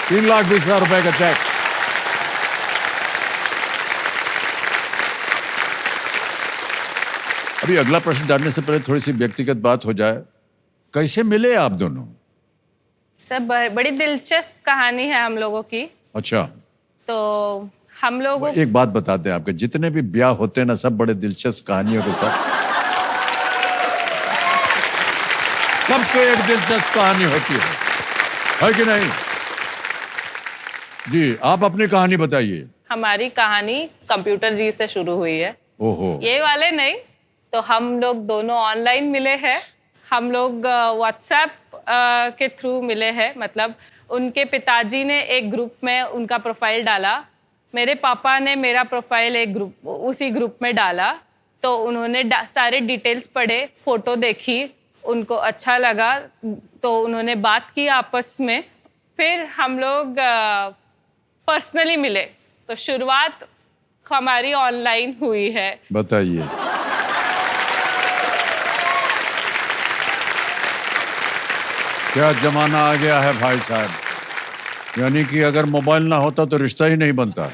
[SPEAKER 1] 3,20,000 रुपए का चेक। अभी अगला प्रश्न डालने से पहले थोड़ी सी व्यक्तिगत बात हो जाए। कैसे मिले आप दोनों?
[SPEAKER 2] सर बड़ी दिलचस्प कहानी है हम लोगों की।
[SPEAKER 1] अच्छा,
[SPEAKER 2] तो हम लोगों
[SPEAKER 1] एक बात बताते हैं, आपके जितने भी ब्याह होते हैं ना, सब बड़े दिलचस्प कहानियों के साथ। सबको एक दिलचस्प कहानी होती है कि नहीं? जी, आप अपनी कहानी बताइए।
[SPEAKER 2] हमारी कहानी कंप्यूटर जी से शुरू हुई है।
[SPEAKER 1] ओहो।
[SPEAKER 2] ये वाले नहीं, तो हम लोग दोनों ऑनलाइन मिले हैं। हम लोग व्हाट्सएप के थ्रू मिले हैं। मतलब उनके पिताजी ने एक ग्रुप में उनका प्रोफाइल डाला, मेरे पापा ने मेरा प्रोफाइल एक ग्रुप उसी ग्रुप में डाला, तो उन्होंने सारे डिटेल्स पढ़े, फोटो देखी, उनको अच्छा लगा, तो उन्होंने बात की आपस में। फिर हम लोग पर्सनली मिले, तो शुरुआत हमारी ऑनलाइन हुई है।
[SPEAKER 1] बताइए। क्या जमाना आ गया है भाई साहब, यानी कि अगर मोबाइल ना होता तो रिश्ता ही नहीं बनता।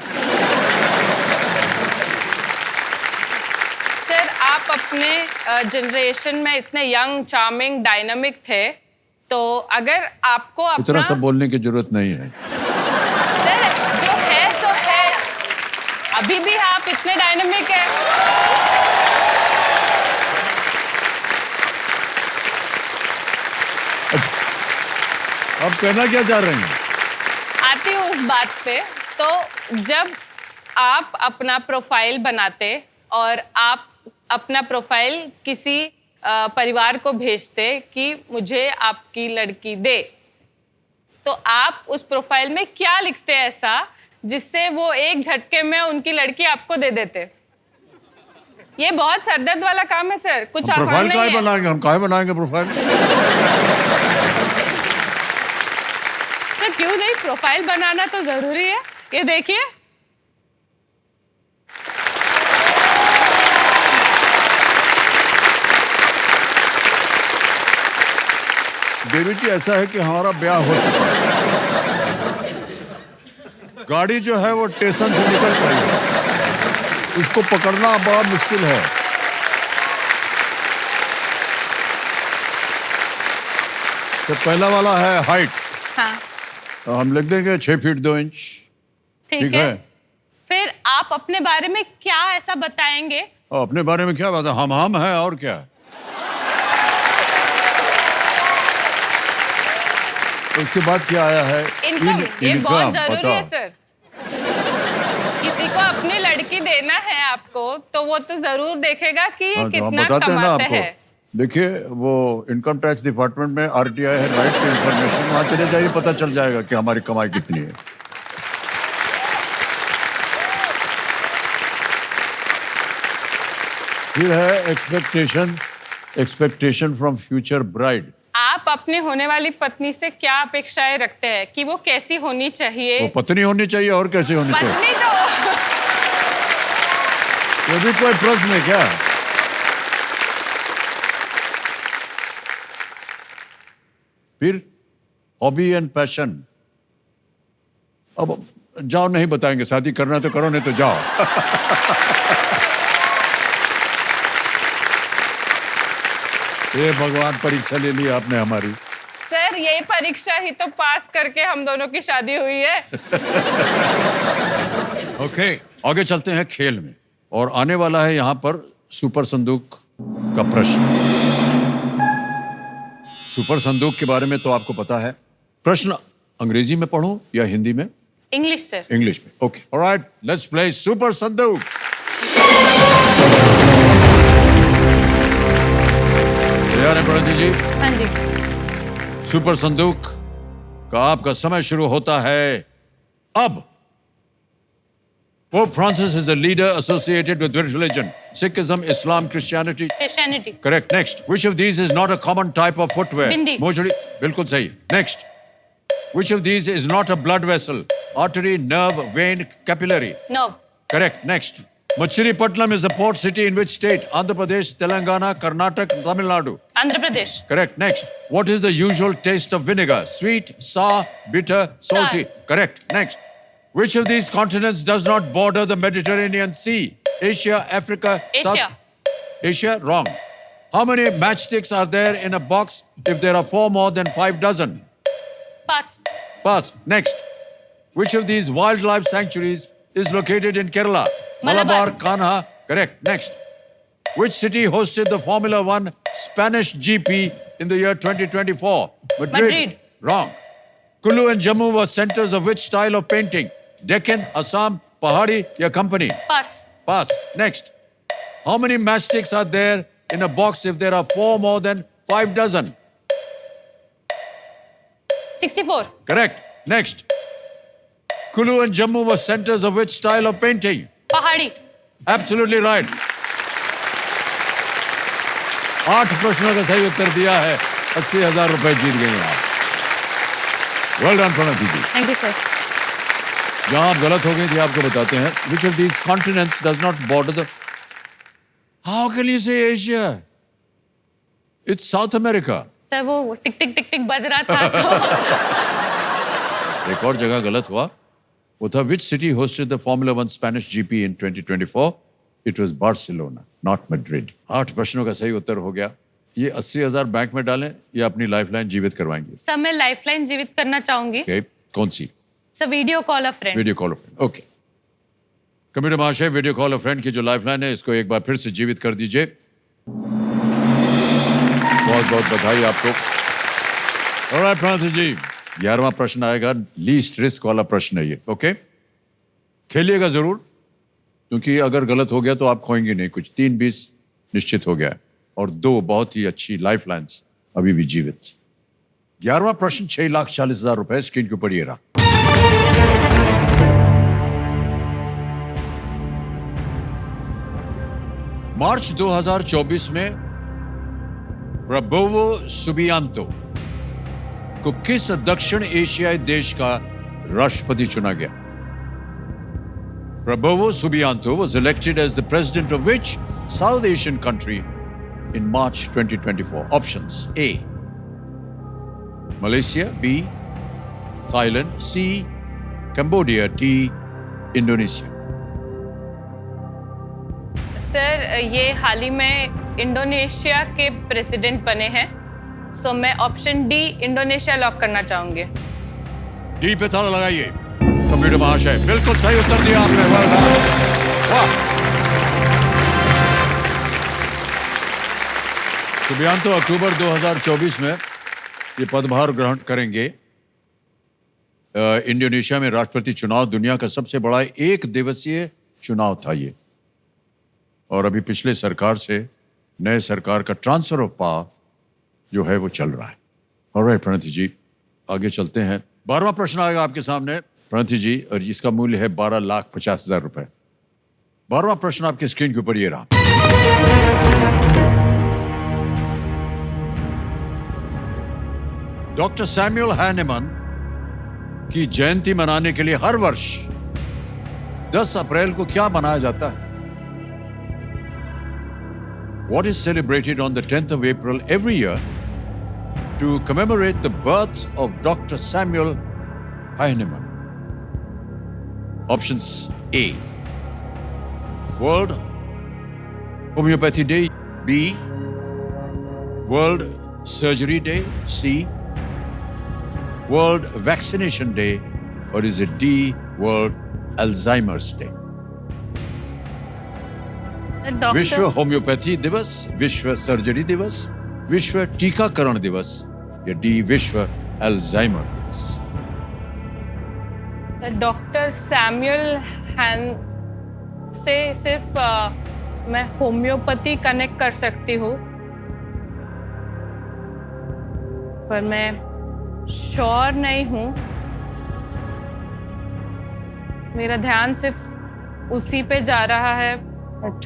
[SPEAKER 2] सर, आप अपने जनरेशन में इतने यंग, चार्मिंग, डायनामिक थे, तो अगर आपको अपना
[SPEAKER 1] इतना सब बोलने की जरूरत नहीं है।
[SPEAKER 2] सर, जो है सो है। अभी भी आप इतने डायनामिक है।
[SPEAKER 1] अब कहना क्या चाह रहे हैं?
[SPEAKER 2] आती हूँ उस बात पे। तो जब आप अपना प्रोफाइल बनाते और आप अपना प्रोफाइल किसी परिवार को भेजते कि मुझे आपकी लड़की दे, तो आप उस प्रोफाइल में क्या लिखते ऐसा जिससे वो एक झटके में उनकी लड़की आपको दे देते? ये बहुत सरदर्द वाला काम है सर, कुछ आसान
[SPEAKER 1] प्रोफाइल
[SPEAKER 2] नहीं
[SPEAKER 1] काहे
[SPEAKER 2] है।
[SPEAKER 1] बनाएंगे? हम काहे बनाएंगे प्रोफाइल?
[SPEAKER 2] सर क्यों नहीं, प्रोफाइल बनाना तो जरूरी है। ये देखिए,
[SPEAKER 1] देवी जी, ऐसा है कि हमारा ब्याह हो चुका है। गाड़ी जो है वो स्टेशन से निकल पड़ी है, उसको पकड़ना बड़ा मुश्किल है। तो पहला वाला है हाइट,
[SPEAKER 2] हाँ
[SPEAKER 1] तो हम लिख देंगे 6 फीट 2 इंच।
[SPEAKER 2] ठीक है। फिर आप अपने बारे में क्या ऐसा बताएंगे?
[SPEAKER 1] और अपने बारे में क्या बात है, हम हैं और क्या। उसके बाद क्या आया है?
[SPEAKER 2] इनकम। ये बहुत जरूरी
[SPEAKER 1] बताओ।
[SPEAKER 2] है सर। किसी को अपनी लड़की देना है आपको, तो वो तो जरूर देखेगा कि ये
[SPEAKER 1] हाँ, तो हम
[SPEAKER 2] कितना
[SPEAKER 1] बताते हैं ना
[SPEAKER 2] कमाते
[SPEAKER 1] आपको।
[SPEAKER 2] हैं।
[SPEAKER 1] देखिए, वो इनकम टैक्स डिपार्टमेंट में आरटीआई है, राइट टू इंफॉर्मेशन, वहां चले जाइए, पता चल जाएगा कि हमारी कमाई कितनी है। फिर है एक्सपेक्टेशन फ्रॉम फ्यूचर ब्राइड।
[SPEAKER 2] आप अपने होने वाली पत्नी से क्या अपेक्षाएं रखते हैं कि वो कैसी होनी चाहिए?
[SPEAKER 1] वो पत्नी होनी चाहिए और कैसी होनी चाहिए?
[SPEAKER 2] पत्नी तो
[SPEAKER 1] ये भी कोई प्रश्न है क्या? फिर हॉबी एंड पैशन। अब जाओ, नहीं बताएंगे, शादी करना तो करो, नहीं तो जाओ। ये भगवान, परीक्षा ले ली आपने हमारी।
[SPEAKER 2] सर, यही परीक्षा ही तो पास करके हम दोनों की शादी हुई है।
[SPEAKER 1] ओके, आगे चलते हैं खेल में, और आने वाला है यहाँ पर सुपर संदूक का प्रश्न। सुपर संदूक के बारे में तो आपको पता है। प्रश्न अंग्रेजी में पढ़ूं या हिंदी में?
[SPEAKER 2] English sir.
[SPEAKER 1] इंग्लिश में। Okay, alright, let's play super संदूक। तैयार है प्रणति जी?
[SPEAKER 2] हाँ जी।
[SPEAKER 1] सुपर संदूक का आपका समय शुरू होता है अब। Pope Francis is a leader associated with which religion? Sikhism, Islam, Christianity?
[SPEAKER 2] Christianity.
[SPEAKER 1] Correct. Next. Which of these is not a common type of footwear?
[SPEAKER 2] बिंदी।
[SPEAKER 1] मोजड़ी। बिल्कुल सही। Next. Which of these is not a blood vessel? Artery, nerve, vein, capillary?
[SPEAKER 2] Nerve.
[SPEAKER 1] Correct. Next. Machiripatnam is a port city in which state? Andhra Pradesh, Telangana, Karnataka, Tamil Nadu?
[SPEAKER 2] Andhra Pradesh.
[SPEAKER 1] Correct. Next. What is the usual taste of vinegar? Sweet, sour, bitter, salty?
[SPEAKER 2] Sour.
[SPEAKER 1] Correct. Next. Which of these continents does not border the Mediterranean Sea? Asia, Africa,
[SPEAKER 2] Asia.
[SPEAKER 1] South? Asia? Wrong. How many matchsticks are there in a box if there are 4 more than 5 dozen?
[SPEAKER 2] Pass.
[SPEAKER 1] Pass. Next. Which of these wildlife sanctuaries is located in Kerala?
[SPEAKER 2] Malabar.
[SPEAKER 1] Kanha. Correct. Next. Which city hosted the Formula One Spanish GP in the year 2024?
[SPEAKER 2] Madrid.
[SPEAKER 1] Wrong. Kulu and Jammu were centers of which style of painting? Deccan, Assam, Pahadi, या company?
[SPEAKER 2] Pass.
[SPEAKER 1] Pass. Next. How many matchsticks are there in a box if there are 4 more than 5 dozen?
[SPEAKER 2] 64.
[SPEAKER 1] Correct. Next. Kulu and Jammu were centers of which style of painting?
[SPEAKER 2] पहाड़ी.
[SPEAKER 1] Absolutely right. 8 प्रश्नों का सही उत्तर दिया है. 80,000 रुपए जीत गए हैं आप. Well done, Pranati ji.
[SPEAKER 2] Thank you sir.
[SPEAKER 1] जहां आप गलत हो गई थी आपको बताते हैं. Which of these continents does not border the... How can you say Asia? It's South America.
[SPEAKER 2] Sir वो टिक टिक टिक टिक बज रहा था तो
[SPEAKER 1] एक और जगह गलत हुआ. वो था which city hosted the Formula 1 Spanish GP in 2024? It was Barcelona, not Madrid. 8 प्रश्नों का सही उत्तर हो गया. ये 80,000 बैंक में डालें या अपनी लाइफलाइन जीवित करवाएंगे?
[SPEAKER 2] सर मैं लाइफलाइन जीवित करना चाहूंगी.
[SPEAKER 1] Okay. कौन सी?
[SPEAKER 2] Sir video call a friend.
[SPEAKER 1] Video call a friend. Okay. Computer महाशय, वीडियो कॉल अ फ्रेंड की जो लाइफलाइन है इसको एक बार फिर से जीवित कर दीजिए. बहुत बहुत बधाई आपको. ऑलराइट प्रणति जी, 11वां प्रश्न आएगा. लीस्ट रिस्क वाला प्रश्न है ये. ओके, खेलिएगा जरूर, क्योंकि अगर गलत हो गया तो आप खोएंगे नहीं कुछ. 3-20 निश्चित हो गया है और 2 बहुत ही अच्छी लाइफलाइंस अभी भी जीवित. 11वां प्रश्न 6,40,000 रुपए स्क्रीन के ऊपर ये रहा. मार्च 2024 में प्रबोवो सुबियांतो को किस दक्षिण एशियाई देश का राष्ट्रपति चुना गया? Prabowo Subianto was elected as the president of which South Asian country in March 2024? Options: A. Malaysia, B. Thailand, C. Cambodia, D. Indonesia.
[SPEAKER 2] Sir ये हाल ही में इंडोनेशिया के प्रेसिडेंट बने हैं, सो मैं ऑप्शन डी इंडोनेशिया लॉक करना चाहूंगी.
[SPEAKER 1] डी पे ताला लगाइए. कंप्यूटर महाशय, बिल्कुल सही उत्तर दिया आपने. Well done. वाह. सुबियांतो अक्टूबर 2024 में ये पदभार ग्रहण करेंगे. इंडोनेशिया में राष्ट्रपति चुनाव दुनिया का सबसे बड़ा 1 दिवसीय चुनाव था ये, और अभी पिछले सरकार से नए सरकार का ट्रांसफर ऑफ पावर जो है वो चल रहा है. ऑलराइट प्रणति जी, आगे चलते हैं. 12वां प्रश्न आएगा आपके सामने प्रणति जी, और इसका मूल्य है 12,50,000 रुपए. 12वां प्रश्न आपके स्क्रीन के ऊपर ये रहा. डॉक्टर सैमुअल हैनेमन की जयंती मनाने के लिए हर वर्ष 10 अप्रैल को क्या मनाया जाता है? What is celebrated on the 10th of April every year to commemorate the birth of Dr. Samuel Hahnemann? Options: A. World Homeopathy Day, B. World Surgery Day, C. World Vaccination Day, or is it D. World Alzheimer's Day? विश्व homeopathy दिवस, विश्व surgery दिवस, विश्व टीकाकरण दिवस, या D विश्व Alzheimer दिवस?
[SPEAKER 2] डॉक्टर सैमुअल हैन से सिर्फ मैं होम्योपैथी कनेक्ट कर सकती हूँ, पर मैं श्योर नहीं हूँ. मेरा ध्यान सिर्फ उसी पे जा रहा है. बट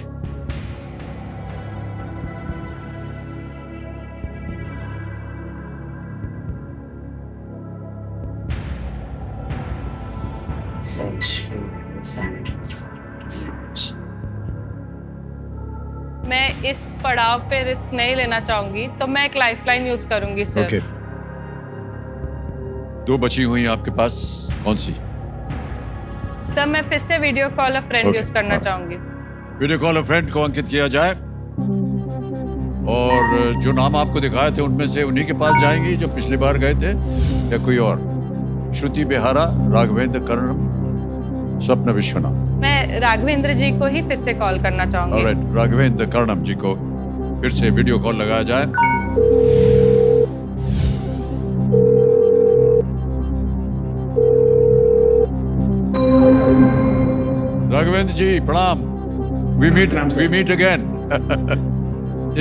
[SPEAKER 2] मैं इस पड़ाव पे रिस्क नहीं लेना चाहूंगी, तो मैं एक लाइफलाइन यूज करूंगी सर.
[SPEAKER 1] ओके. 2 बची हुई आपके पास, कौन सी?
[SPEAKER 2] सर मैं फिर से video call a friend
[SPEAKER 1] Okay,
[SPEAKER 2] use करना
[SPEAKER 1] हाँ.
[SPEAKER 2] चाहूंगी.
[SPEAKER 1] वीडियो कॉल फ्रेंड को अंकित किया जाए, और जो नाम आपको दिखाए थे उनमें से उन्हीं के पास जाएंगी जो पिछली बार गए थे, या कोई और? श्रुति बेहारा, राघवेंद्र कर्णम, स्वप्न विश्वनाथ.
[SPEAKER 2] मैं राघवेंद्र जी को ही फिर से कॉल करना चाहूंगी.
[SPEAKER 1] ऑलराइट, राघवेंद्र कर्णम जी को फिर से वीडियो कॉल लगाया जाए. राघवेंद्र जी प्रणाम।
[SPEAKER 4] प्रणाम, sir.
[SPEAKER 1] We meet again.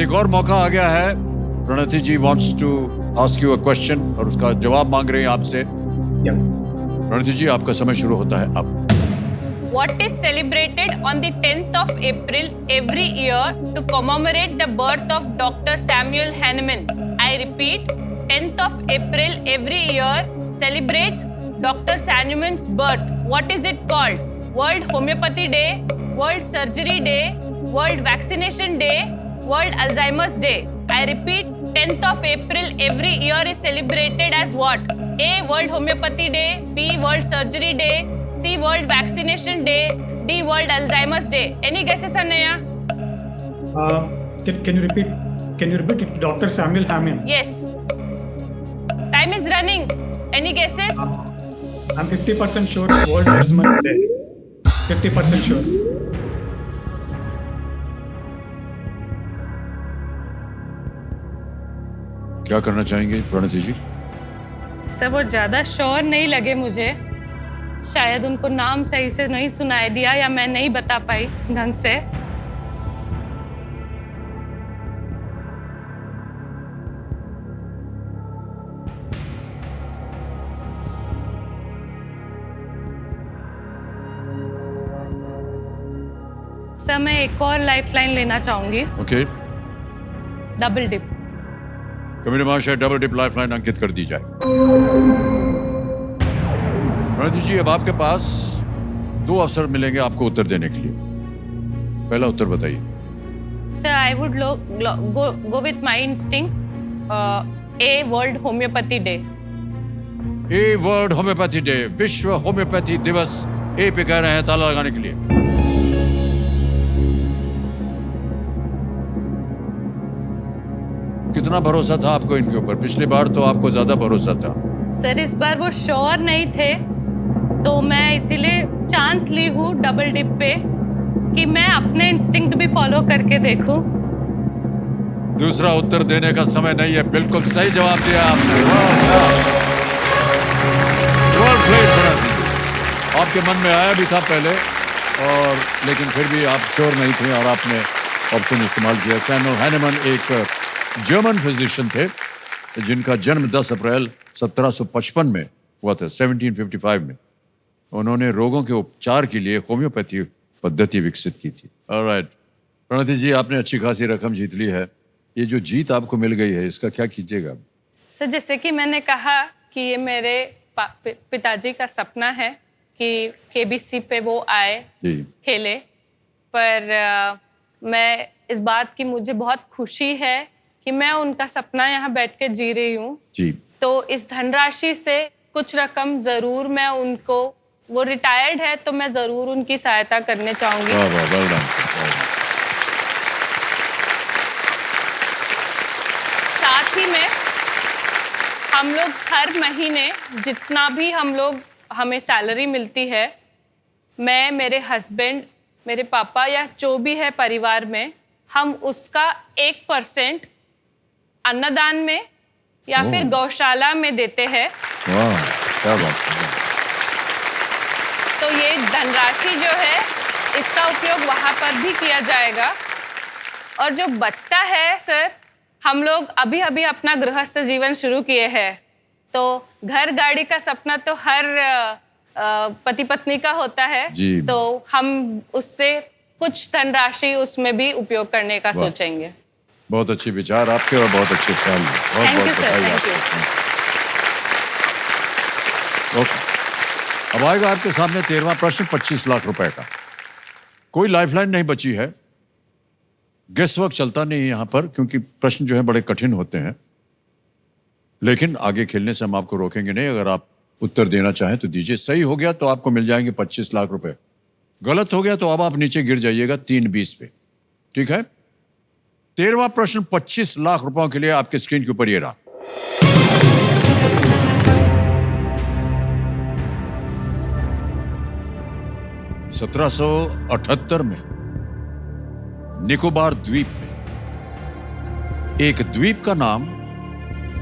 [SPEAKER 1] एक और मौका आ गया है। Pranati ji wants to ask you a question और उसका जवाब मांग रहे हैं आपसे।
[SPEAKER 4] Yeah.
[SPEAKER 1] प्रणति जी आपका समय शुरू होता है अब।
[SPEAKER 2] What is celebrated on the 10th of April every year to commemorate the birth of Dr. Samuel Hahnemann? I repeat, 10th of April every year celebrates Dr. Hahnemann's birth. What is it called? World Homeopathy Day, World Surgery Day, World Vaccination Day, World Alzheimer's Day. I repeat, 10th of April every year is celebrated as what? A. World Homeopathy Day, B. World Surgery Day, C. World Vaccination Day, D. World Alzheimer's Day. Any guesses, Anaya?
[SPEAKER 4] Can you repeat? Can you repeat it? Dr. Samuel Hahnemann.
[SPEAKER 2] Yes. Time is running. Any guesses?
[SPEAKER 4] I'm 50% sure World Alzheimer's Day. 50% sure.
[SPEAKER 1] क्या करना चाहेंगे प्रणति जी?
[SPEAKER 2] Sir वो ज़्यादा sure नहीं लगे मुझे। शायद उनको नाम सही से नहीं सुनाई दिया या मैं नहीं बता पाई ढंग से। सर मैं एक और लाइफलाइन लेना चाहूंगी।
[SPEAKER 1] Okay,
[SPEAKER 2] double dip.
[SPEAKER 1] कमिटी महाशय डबल डिप लाइफलाइन अंकित कर दी जाए। प्रणति जी अब आपके पास 2 अवसर मिलेंगे आपको उत्तर देने के लिए। पहला उत्तर बताइए।
[SPEAKER 2] Sir I would go with my instinct. A world homeopathy day.
[SPEAKER 1] A world homeopathy day, विश्व होम्योपैथी दिवस ए पे कह रहे हैं ताला लगाने के लिए। कितना भरोसा था आपको इनके ऊपर? पिछली बार तो आपको ज्यादा भरोसा था।
[SPEAKER 2] सर इस बार वो श्योर नहीं थे तो मैं इसीलिए चांस ली हूँ डबल डिप पे कि मैं अपने इंस्टिंक्ट भी फॉलो करके देखूं।
[SPEAKER 1] दूसरा उत्तर देने का समय नहीं है, बिल्कुल सही जवाब दिया आपने। Well played, Pranati. आपके मन में आया भी था पहले और लेकिन फिर भी आप श्योर नहीं थे और आपने ऑप्शन इस्तेमाल किया। सैमुअल हैनेमन एक जर्मन फिजिशियन थे जिनका जन्म 10 अप्रैल 1755 में हुआ था, 1755 में। उन्होंने रोगों के उपचार के लिए होम्योपैथी पद्धति विकसित की थी। ऑलराइट प्रणति जी, आपने अच्छी खासी रकम जीत ली है। ये जो जीत आपको मिल गई है इसका क्या कीजिएगा?
[SPEAKER 2] सर जैसे कि मैंने कहा कि ये मेरे पिताजी का सपना है कि केबीसी पे वो आए
[SPEAKER 1] जी।
[SPEAKER 2] खेले, पर मैं इस बात की मुझे बहुत खुशी है कि मैं उनका सपना यहाँ बैठ के जी रही हूँ
[SPEAKER 1] जी।
[SPEAKER 2] तो इस धनराशि से कुछ रकम जरूर मैं उनको, वो रिटायर्ड है तो मैं जरूर उनकी सहायता करने चाहूंगी।
[SPEAKER 1] वाह वाह, well done.
[SPEAKER 2] साथ ही में हम लोग हर महीने जितना भी हमें सैलरी मिलती है, मैं, मेरे हस्बैंड, मेरे पापा या जो भी है परिवार में, हम उसका 1% अन्नदान में या फिर गौशाला में देते हैं।
[SPEAKER 1] वाह, क्या बात है।
[SPEAKER 2] तो ये धनराशि जो है इसका उपयोग वहाँ पर भी किया जाएगा और जो बचता है सर, हम लोग अभी अभी अपना गृहस्थ जीवन शुरू किए हैं तो घर गाड़ी का सपना तो हर पति पत्नी का होता है
[SPEAKER 1] जी।
[SPEAKER 2] तो हम उससे कुछ धनराशि उसमें भी उपयोग करने का सोचेंगे।
[SPEAKER 1] बहुत अच्छे विचार आपके और बहुत अच्छे ख्याल।
[SPEAKER 2] Thank you sir, thank you.
[SPEAKER 1] Okay, अब आएगा आपके सामने 13वां प्रश्न 25 लाख रुपए का। कोई लाइफलाइन नहीं बची है, गेस वर्क चलता नहीं है यहाँ पर क्योंकि प्रश्न जो है बड़े कठिन होते हैं, लेकिन आगे खेलने से हम आपको रोकेंगे नहीं। अगर आप उत्तर देना चाहें तो दीजिए। सही हो गया तो आपको मिल जाएंगे 25 लाख रुपए, गलत हो गया तो अब आप नीचे गिर जाइएगा 3-20 पे, ठीक है? 13वां प्रश्न 25 लाख रुपयों के लिए आपके स्क्रीन के ऊपर ये रहा। (1778) में निकोबार द्वीप में एक द्वीप का नाम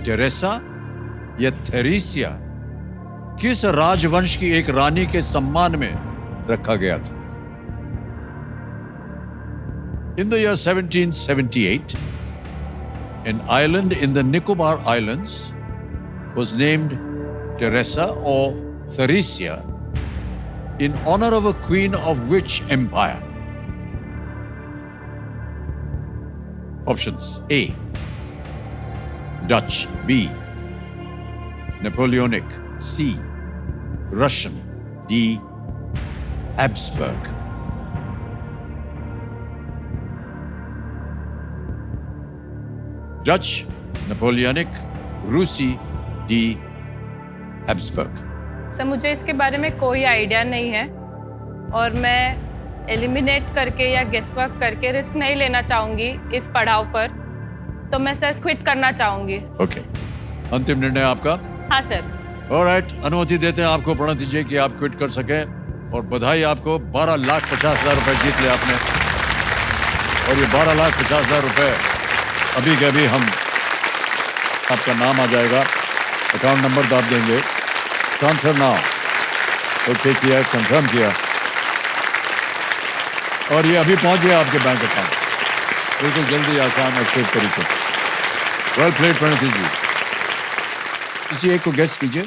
[SPEAKER 1] टेरेसा या थेरेसिया किस राजवंश की एक रानी के सम्मान में रखा गया था? In the year 1778, an island in the Nicobar Islands was named Teresa or Theresia in honor of a queen of which empire? Options: A, Dutch; B, Napoleonic; C, Russian; D, Habsburg. Dutch, Napoleonic, रूसी, D, Habsburg.
[SPEAKER 2] Sir मुझे इसके बारे में कोई idea नहीं है और मैं एलिमिनेट करके या गेसवर्क करके रिस्क नहीं लेना चाहूंगी इस पड़ाव पर, तो मैं सर क्विट करना चाहूंगी।
[SPEAKER 1] ओके, अंतिम निर्णय आपका?
[SPEAKER 2] हाँ सर।
[SPEAKER 1] ऑलराइट, अनुमति देते हैं आपको प्रणति जी कि आप क्विट कर सकें और बधाई आपको। 12,50,000 रुपए जीत लिया आपने और ये 12,50,000 रुपए अभी के अभी हम आपका नाम आ जाएगा, अकाउंट नंबर दाब देंगे, ट्रांसफर नाउ। ओके किया, कंफर्म किया और ये अभी पहुंच गया आपके बैंक अकाउंट, बिल्कुल जल्दी, आसान और सेफ तरीके से। वेल प्लेड प्रणति जी। किसी एक को गेस कीजिए।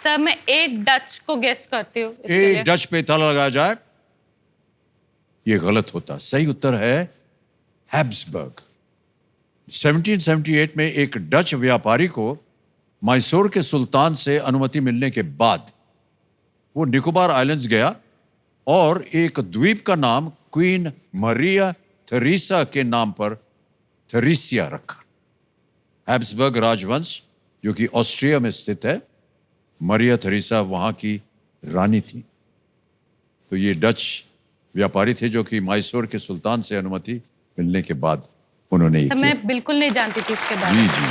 [SPEAKER 2] सर मैं ए डच को गेस करती हूँ।
[SPEAKER 1] ए डच पे ताला लगाया जाए, ये गलत होता। सही उत्तर है हैब्सबर्ग। 1778 में एक डच व्यापारी को मैसूर के सुल्तान से अनुमति मिलने के बाद वो निकोबार आइलैंड्स गया और एक द्वीप का नाम क्वीन मरिया थेरेसा के नाम पर थेरेसिया रखा। हैब्सबर्ग राजवंश जो कि ऑस्ट्रिया में स्थित है, मरिया थेरेसा वहां की रानी थी। तो ये डच व्यापारी थे जो कि मैसूर के सुल्तान से अनुमति मिलने के बाद उन्होंने
[SPEAKER 2] सर मैं बिल्कुल नहीं जानती थी इसके बारे में।
[SPEAKER 1] जी जी।